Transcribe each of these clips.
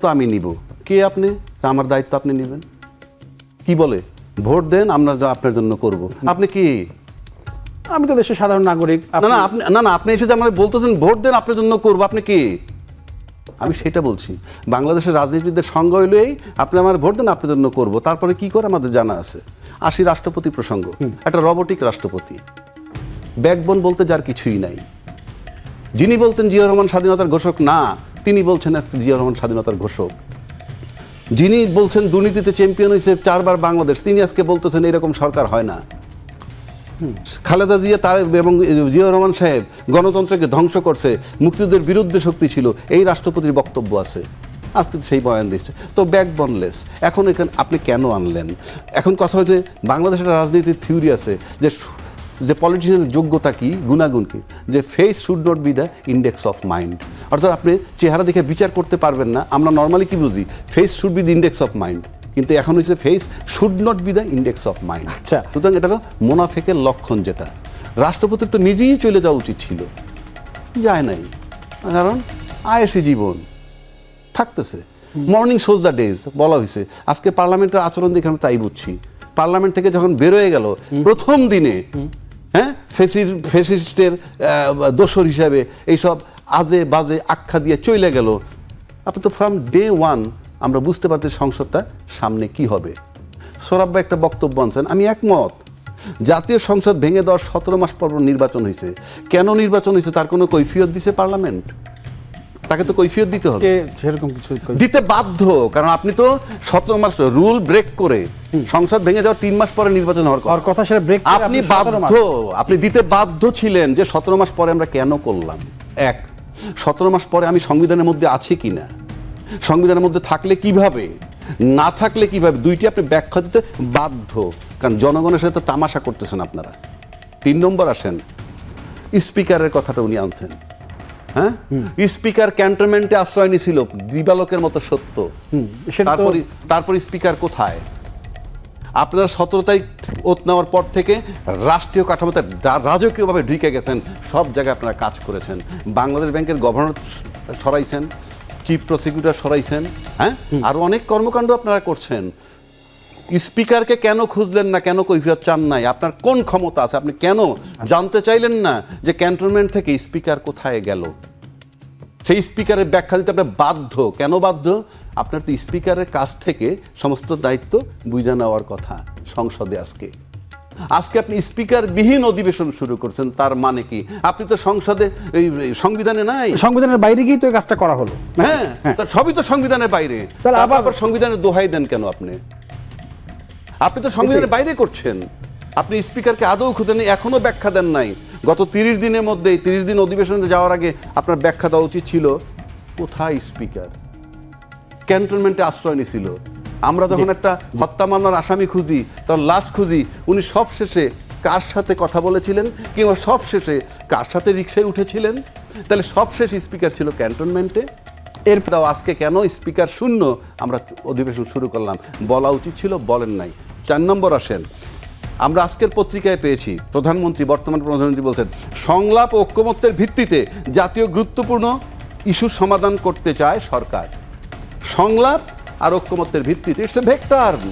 তো আমি নিব। কে আপনি? আমার দায়িত্ব আপনি নেবেন? কি বলে ভোট দেন, আমরা যা আপনার জন্য করব। আপনি কি? আমি তো দেশের সাধারণ নাগরিক। আপনি এসে যে আমার বলতেছেন ভোট দেন আপনার জন্য করবো, আপনি কি? আমি সেটা বলছি, বাংলাদেশের রাজনীতিদের সঙ্গ হইলেই আপনি আমার ভোট দেন আপনার জন্য করব। তারপরে কি করে আমাদের জানা আছে। আসি রাষ্ট্রপতি প্রসঙ্গ, একটা রোবটিক রাষ্ট্রপতি, ব্যাকবোন বলতে যার কিছুই নাই। যিনি বলতেন জিয়াউর রহমান স্বাধীনতার ঘোষক না, তিনি বলছেন জিয়াউর রহমান স্বাধীনতার ঘোষক। যিনি বলছেন দুর্নীতিতে চ্যাম্পিয়ন হয়েছে 4 বার বাংলাদেশ, তিনি আজকে বলতেছেন এরকম সরকার হয় না। খালেদা জিয়া তার এবং জিয়াউর রহমান সাহেব গণতন্ত্রকে ধ্বংস করছে, মুক্তিযুদ্ধের বিরুদ্ধে শক্তি ছিল, এই রাষ্ট্রপতির বক্তব্য আছে। আজকে সেই বয়ান দিচ্ছে তো ব্যাকবোনলেস। এখন এখানে আপনি কেন আনলেন? এখন কথা হচ্ছে বাংলাদেশের রাজনীতির থিওরি আছে যে পলিটিশিয়ানের যোগ্যতা কি, গুণাগুণ কি, যে face should not be the index of mind. অর্থাৎ আপনি চেহারা দেখে বিচার করতে পারবেন না। আমরা নর্মালি কি বুঝি, face should be the index of mind, কিন্তু এখন হচ্ছে face should not be the index of mind. আচ্ছা, সুতরাং এটা হলো মোনাফেকের লক্ষণ। যেটা রাষ্ট্রপতির তো নিজেই চলে যাওয়া উচিত ছিল, যায় নাই, কারণ আয়েসি জীবন থাকতেছে। মর্নিং শোজ দ্য ডেজ বলা হয়েছে। আজকে পার্লামেন্টের আচরণ দেখে আমি তাই বুঝছি। পার্লামেন্ট থেকে যখন বেরোয় গেল প্রথম দিনে, হ্যাঁ, ফেসিস্টের দোসর হিসাবে এইসব আজে বাজে আখ্যা দিয়ে চলে গেল। আপনি তো ফ্রম ডে ওয়ান আমরা বুঝতে পারছি সংসদটা সামনে কি হবে। সোহরাব ভাই একটা বক্তব্য আনছেন, আমি একমত। জাতীয় সংসদ ভেঙে দেওয়ার 17 মাস পর নির্বাচন হয়েছে। কেন নির্বাচন হয়েছে তার কোনো কৈফিয়ত দিছে পার্লামেন্ট? তাকে তো কৈফিয়ত দিতে হবে, সেরকম কিছু দিতে বাধ্য। কারণ আপনি তো 17 মাস রুল ব্রেক করে সংসদ ভেঙে যাওয়ার 3 মাস পরে নির্বাচন হওয়ার কথা, সেটা ব্রেক আপনি বাধ্য, আপনি দিতে বাধ্য ছিলেন। যে 17 মাস পরে আমরা কেন করলাম? 17 মাস পরে আমি সংবিধানের মধ্যে আছি কিনা, সংবিধানের মধ্যে থাকলে কিভাবে, না থাকলে কিভাবে, দুইটি আপনি ব্যাখ্যা দিতে বাধ্য। কারণ জনগণের সাথে তামাশা করতেছেন আপনারা। 3 নম্বর আসেন, স্পিকারের কথাটা উনি আনছেন। হ্যাঁ, স্পিকার ক্যান্টনমেন্টে আশ্রয় নিয়েছিল, দিবালোকের মতো সত্য। তারপর স্পিকার কোথায়? আপনারা 17 তারিখ ওত নেওয়ার পর থেকে রাষ্ট্রীয় কাঠামোতে রাজকীয়ভাবে ঢুকে গেছেন, সব জায়গায় আপনারা কাজ করেছেন। বাংলাদেশ ব্যাংকের গভর্নর সরাইছেন, চিফ প্রসিকিউটর সরাইছেন, হ্যাঁ, আরো অনেক কর্মকাণ্ড আপনারা করছেন। স্পিকারকে কেন খুঁজলেন না, কেন কৈফিয়ত চান নাই? আপনার কোন ক্ষমতা আছে? আপনি কেন জানতে চাইলেন না যে ক্যান্টনমেন্ট থেকে স্পিকার কোথায় গেল? সেই স্পিকারের ব্যাখ্যা দিতে আপনার বাধ্য। কেন বাধ্য? আপনার তো স্পিকারের কাছ থেকে সমস্ত দায়িত্ব বুঝে নেওয়ার কথা সংসদে। আজকে আপনি স্পিকার বিহীন অধিবেশন শুরু করছেন। তার মানে কি? আপনি তো সংসদে সংবিধানে নাই, সংবিধানের বাইরে গিয়ে তো এই কাজটা করা হলো। হ্যাঁ, সবই তো সংবিধানের বাইরে। তাহলে আবার সংবিধানের দোহাই দেন কেন? আপনি তো সংবিধানের বাইরে করছেন। আপনি স্পিকারকে আদৌ খুঁজেন, এখনো ব্যাখ্যা দেন নাই। গত 30 দিনের মধ্যে, 30 দিন অধিবেশনে যাওয়ার আগে আপনার ব্যাখ্যা দেওয়া উচিত ছিল। কোথায় স্পিকার? ক্যান্টনমেন্টে আশ্রয় নিয়েছিল। আমরা যখন একটা হত্যা মামলার আসামি খুঁজি, তখন লাস্ট খুঁজি, উনি সবশেষে কার সাথে কথা বলেছিলেন, কিংবা সবশেষে কার সাথে রিক্সায় উঠেছিলেন। তাহলে সবশেষ স্পিকার ছিল ক্যান্টনমেন্টে। এরপর আজকে কেন স্পিকার শূন্য আমরা অধিবেশন শুরু করলাম? বলা উচিত ছিল, বলেন নাই। 4 নম্বর আসেন, আমরা আজকের পত্রিকায় পেয়েছি বর্তমান প্রধানমন্ত্রী বলছেন সংলাপ ও ঐক্যমত্যের ভিত্তিতে জাতীয় গুরুত্বপূর্ণ ইস্যু সমাধান করতে চায় সরকার। সংলাপ আর ঐক্যমত্যের ভিত্তিতে, ইটস এ ভেগ টার্ম।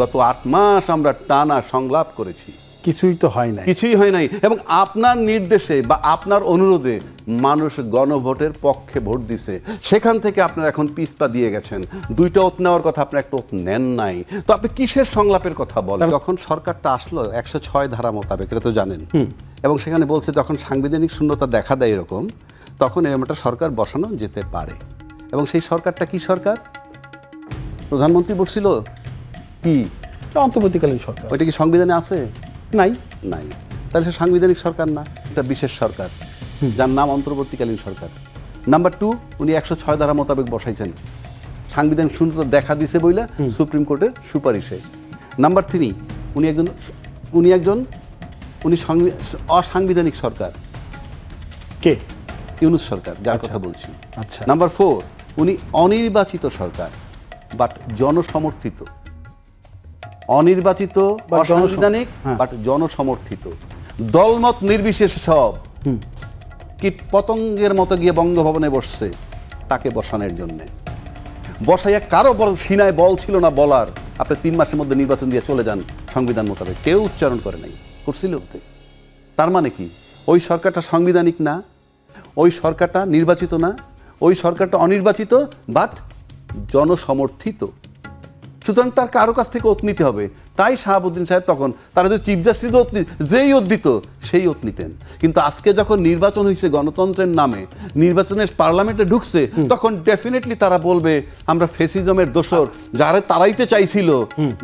গত 8 মাস আমরা টানা সংলাপ করেছি, কিছুই তো হয় নাই, কিছুই হয় নাই। এবং আপনার নির্দেশে বা আপনার অনুরোধে মানুষ গণভোটের পক্ষে ভোট দিছে। সেখান থেকে আপনারা এখন পিছপা দিয়ে গেছেন। 2টা ওত নেওয়ার কথা, আপনার একটা ওত নেন নাই। তো আপনি কিসের সংলাপের কথা বলেন? যখন সরকারটা আসলো 106 ধারা মোতাবেক, এটা তো জানেন, এবং সেখানে বলছে যখন সাংবিধানিক শূন্যতা দেখা দেয় এরকম, তখন এরকম একটা সরকার বসানো যেতে পারে। এবং সেই সরকারটা কি সরকার? প্রধানমন্ত্রী বলছিল কি? অন্তর্বর্তীকালীন সরকার। ওইটা কি সংবিধানে আছে? নাই। তাহলে সে সাংবিধানিক সরকার না, এটা বিশেষ সরকার, যার নাম অন্তর্বর্তীকালীন সরকার। নাম্বার 2, উনি 106 ধারা মোতাবেক বসাইছেন, সাংবিধানিক শূন্যতা দেখা দিছে বইলা সুপ্রিম কোর্টের সুপারিশে। নাম্বার 3, উনি একজন অসাংবিধানিক সরকার। কে? ইউনূস সরকার, যার কথা বলছি। আচ্ছা। নাম্বার 4, উনি অনির্বাচিত সরকার, বাট জনসমর্থিত। অনির্বাচিত, অসাংবিধানিক, বাট জনসমর্থিত। দলমত নির্বিশেষে সব কীট পতঙ্গের মতো গিয়ে বঙ্গভবনে বসছে তাকে বসানোর জন্য। বসাইয়া কারো বড় সিনায় বল ছিল না বলার আপনি 3 মাসের মধ্যে নির্বাচন দিয়ে চলে যান সংবিধান মোতাবেক, কেউ উচ্চারণ করে নাই, করছিল ওতে। তার মানে কি ওই সরকারটা সাংবিধানিক না, ওই সরকারটা নির্বাচিত না, ওই সরকারটা অনির্বাচিত বাট জনসমর্থিত। সুতরাং তার কারো কাছ থেকে ওত নিতে হবে। তাই শাহাবুদ্দিন সাহেব তখন তারা যে চিফ জাস্টিস যেই ওত দিত সেই ওত নিতেন। কিন্তু আজকে যখন নির্বাচন হয়েছে গণতন্ত্রের নামে, নির্বাচনের পার্লামেন্টে ঢুকছে, তখন ডেফিনেটলি তারা বলবে আমরা ফেসিজমের দোসর, যারা তাড়াইতে চাইছিল,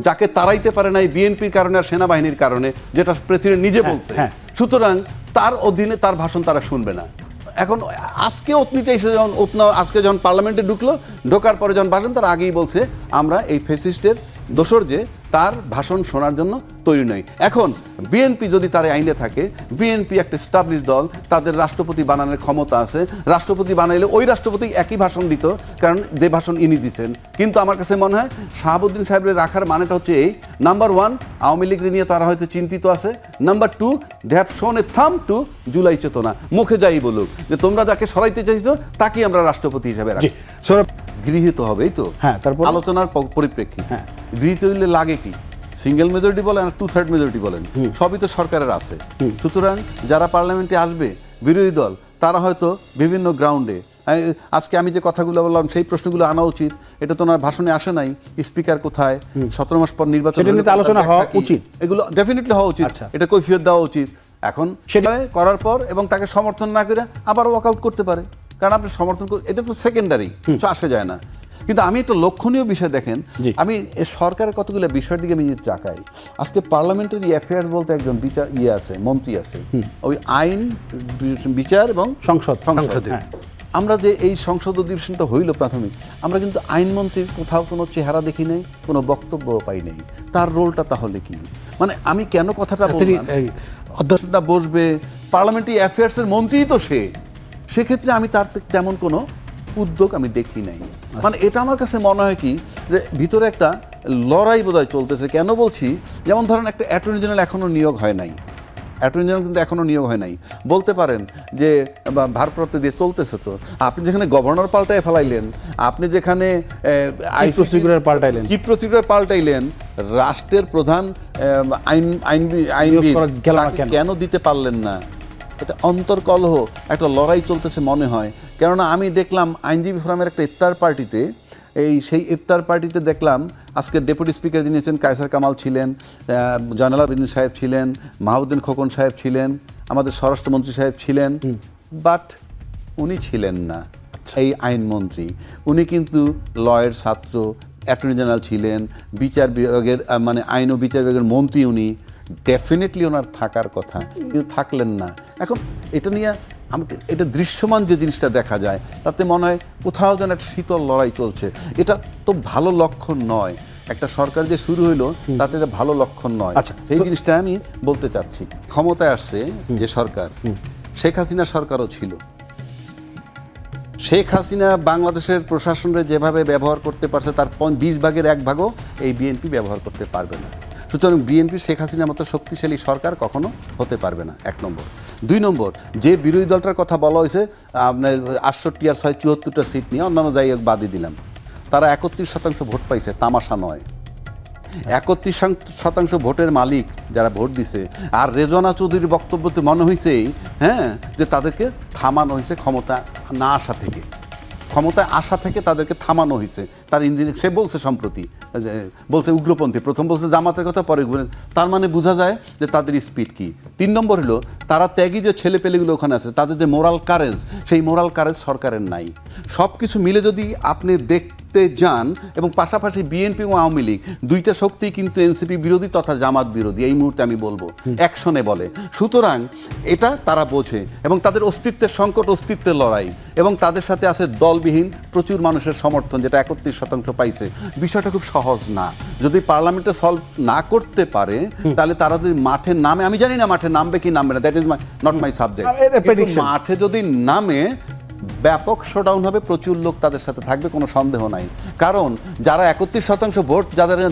যাকে তাড়াইতে পারে নাই বিএনপির কারণে আর সেনাবাহিনীর কারণে, যেটা প্রেসিডেন্ট নিজে বলছে। সুতরাং তার অধীনে তার ভাষণ তারা শুনবে না। এখন আজকে অতনিতে এসে যখন আজকে যখন পার্লামেন্টে ঢোকার পরে যখন ভাষণ, তার আগেই বলছে আমরা এই ফ্যাসিস্টের দোসর যে তার ভাষণ শোনার জন্য তৈরি নই। এখন বিএনপি যদি তার আইনে থাকে, বিএনপি একটা স্টাবলিশ দল, তাদের রাষ্ট্রপতি বানানোর ক্ষমতা আছে, রাষ্ট্রপতি বানাইলে ওই রাষ্ট্রপতি একই ভাষণ দিত, কারণ যে ভাষণ ইনি দিচ্ছেন। কিন্তু আমার কাছে মনে হয় শাহাবুদ্দিন সাহেবের রাখার মানেটা হচ্ছে এই, নাম্বার 1 আওয়ামী লীগ নিয়ে তারা হয়তো চিন্তিত আছে, নাম্বার 2 দে হ্যাভ শোন এ থাম টু জুলাই চেতনা, মুখে যাই বলুক যে তোমরা যাকে সরাইতে চাইছো তাকেই আমরা রাষ্ট্রপতি হিসেবে রাখি। গৃহীত হবে, এই তো তারপর আলোচনার পরিপ্রেক্ষিতে গৃহীত হইলে লাগে কি, সিঙ্গেল মেজরিটি বলেন আর 2/3 মেজরিটি বলেন, সবই তো সরকারের আছে। সুতরাং যারা পার্লামেন্টে আসবে বিরোধী দল, তারা হয়তো বিভিন্ন গ্রাউন্ডে, আজকে আমি যে কথাগুলো বললাম সেই প্রশ্নগুলো আনা উচিত, এটা তো ওনার ভাষণে আসে নাই। স্পিকার কোথায়, 17 মাস পর নির্বাচন, আলোচনা হওয়া উচিত, এগুলো ডেফিনেটলি হওয়া উচিত, এটা কৈফিয়ত দেওয়া উচিত। এখন সেটা করার পর এবং তাকে সমর্থন না করে আবার ওয়াকআউট করতে পারে, কারণ আপনি সমর্থন এটা তো সেকেন্ডারি, কিছু আসে যায় না। কিন্তু আমি একটা লক্ষণীয় বিষয় দেখেন, আমি সরকারের কতগুলো বিষয়ের দিকে আমি তাকাই। আজকে পার্লামেন্টারি অ্যাফেয়ার্স বলতে একজন বিচার আছে, মন্ত্রী আছে, ওই আইন বিচার এবং সংসদ। আমরা যে এই সংসদ অধিবেশনটা হইল প্রাথমিক, আমরা কিন্তু আইনমন্ত্রীর কোথাও কোনো চেহারা দেখি নাই, কোনো বক্তব্য পাই নাই। তার রোলটা তাহলে কি? মানে আমি কেন কথাটা বললাম, অধ্যক্ষটা বসবে, পার্লামেন্টারি অ্যাফেয়ার্সের মন্ত্রীই তো সে, সেক্ষেত্রে আমি তার তেমন কোনো উদ্যোগ আমি দেখি নাই। মানে এটা আমার কাছে মনে হয় কি যে ভিতরে একটা লড়াই বোধহয় চলতেছে। কেন বলছি, যেমন ধরেন একটা অ্যাটর্নি জেনারেল এখনও নিয়োগ হয় নাই, অ্যাটর্নি জেনারেল কিন্তু এখনও নিয়োগ হয় নাই। বলতে পারেন যে ভারপ্রাপ্ত দিয়ে চলতেছে, তো আপনি যেখানে গভর্নর পাল্টায় ফেলাইলেন, আপনি যেখানে চিফ প্রসিকিউটর পাল্টাইলেন, রাষ্ট্রের প্রধান আইনবিদ কেন দিতে পারলেন না? এটা অন্তর্কলহ, একটা লড়াই চলতেছে মনে হয়। কেননা আমি দেখলাম আইনজীবী ফোরামের একটা ইফতার পার্টিতে, সেই ইফতার পার্টিতে দেখলাম আজকে ডেপুটি স্পিকার যিনি ছিলেন কায়সার কামাল ছিলেন, জয়নাল আবেদিন সাহেব ছিলেন, মাহবুদ্দিন খোকন সাহেব ছিলেন, আমাদের স্বরাষ্ট্রমন্ত্রী সাহেব ছিলেন, বাট উনি ছিলেন না এই আইনমন্ত্রী। উনি কিন্তু লয়ের ছাত্র, অ্যাটর্নি জেনারেল ছিলেন, বিচার বিভাগের মানে আইন ও বিচার বিভাগের মন্ত্রী উনি, ডেফিনেটলি ওনার থাকার কথা, কিন্তু থাকলেন না। এখন এটা নিয়ে আমাকে এটা দৃশ্যমান যে জিনিসটা দেখা যায়, তাতে মনে হয় কোথাও যেন একটা শীতল লড়াই চলছে। এটা তো ভালো লক্ষণ নয়। একটা সরকার যে শুরু হইলো তাতে এটা ভালো লক্ষণ নয়। সেই জিনিসটা আমি বলতে চাচ্ছি। ক্ষমতায় আসছে যে সরকার, শেখ হাসিনা সরকারও ছিল। শেখ হাসিনা বাংলাদেশের প্রশাসনের যেভাবে ব্যবহার করতে পারছে, তার 20 ভাগের 1 ভাগও এই বিএনপি ব্যবহার করতে পারবে না। সুতরাং বিএনপি শেখ হাসিনার মতো শক্তিশালী সরকার কখনো হতে পারবে না, 1 নম্বর। 2 নম্বর, যে বিরোধী দলটার কথা বলা হয়েছে আপনার 68 আর 74টা সিট নিয়ে, অন্যান্য জায়গায় বাদই দিলাম, তারা 31% ভোট পাইছে, তামাশা নয়। 31% ভোটের মালিক যারা ভোট দিছে। আর রেজওয়ানা চৌধুরীর বক্তব্যতে মনে হয়েছে যে তাদেরকে থামানো হয়েছে ক্ষমতা না আসা থেকে, ক্ষমতায় আসা থেকে তাদেরকে থামানো হয়েছে। তার ইঞ্জিনিয়ার সে বলছে সম্প্রতি, বলছে উগ্রপন্থী, প্রথম বলছে জামাতের কথা, পরে তার মানে বোঝা যায় যে তাদের স্পিড কি। 3 নম্বর হলো তারা ত্যাগী যে ছেলেপেলেগুলো ওখানে আছে, তাদের যে মোরাল কারেজ, সেই মোরাল কারেজ সরকারের নাই। সব কিছু মিলে যদি আপনি দেখতে যান, এবং পাশাপাশি বিএনপি এবং আওয়ামী লীগ দুইটা শক্তি কিন্তু এনসিপি বিরোধী তথা জামাত বিরোধী, এই মুহূর্তে আমি বলবো অ্যাকশনে বলে। সুতরাং এটা তারা বোঝে, এবং তাদের অস্তিত্বের সংকট, অস্তিত্বের লড়াই, এবং তাদের সাথে আছে দলবিহীন প্রচুর মানুষের সমর্থন, যেটা 31% পাইছে। বিষয়টা খুব সহজ না। যদি পার্লামেন্টে সলভ না করতে পারে, তাহলে তারা যদি মাঠে নামে, আমি জানি না মাঠে নামবে কি নামবে না, that is not my subject. মাঠে যদি নামে ব্যাপক শোডাউন হবে, প্রচুর লোক তাদের সাথে থাকবে, কোনো সন্দেহ নাই। কারণ যারা 31% ভোট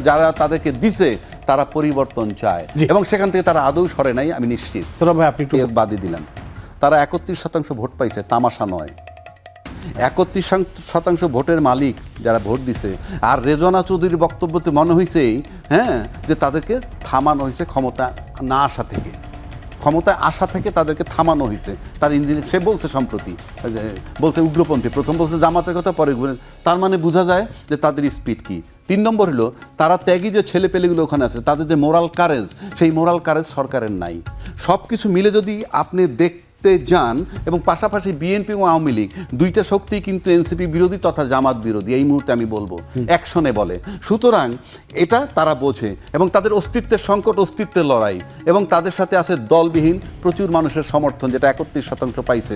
যারা তাদেরকে দিছে, তারা পরিবর্তন চায়, এবং সেখান থেকে তারা আদৌ সরে নাই, আমি নিশ্চিত। আপনি বাদই দিলাম, তারা 31% ভোট পাইছে, তামাশা নয়। 31% ভোটের মালিক যারা ভোট দিছে, আর রেজওয়ানা চৌধুরীর বক্তব্যতে মনে হয়েছে যে তাদেরকে থামানো হয়েছে ক্ষমতা না আসা থেকে, ক্ষমতায় আসা থেকে তাদেরকে থামানো হয়েছে। তার ইঞ্জিনিয়ার সে বলছে সম্প্রতি, বলছে উগ্রপন্থী, প্রথম বলছে জামাতের কথা, পরে তার মানে বোঝা যায় যে তাদের স্পিড কি। 3 নম্বর হলো তারা ত্যাগী যে ছেলেপেলেগুলো ওখানে আছে, তাদের যে মোরাল কারেজ, সেই মোরাল কারেজ সরকারের নাই। সব কিছু মিলে যদি আপনি দেখতে যান, এবং পাশাপাশি বিএনপি এবং আওয়ামী লীগ দুইটা শক্তি কিন্তু এনসিপি বিরোধী তথা জামাত বিরোধী, এই মুহূর্তে আমি বলবো অ্যাকশনে বলে। সুতরাং এটা তারা বোঝে এবং তাদের অস্তিত্বের সংকট, অস্তিত্বের লড়াই, এবং তাদের সাথে আছে দলবিহীন প্রচুর মানুষের সমর্থন, যেটা 31% পাইছে।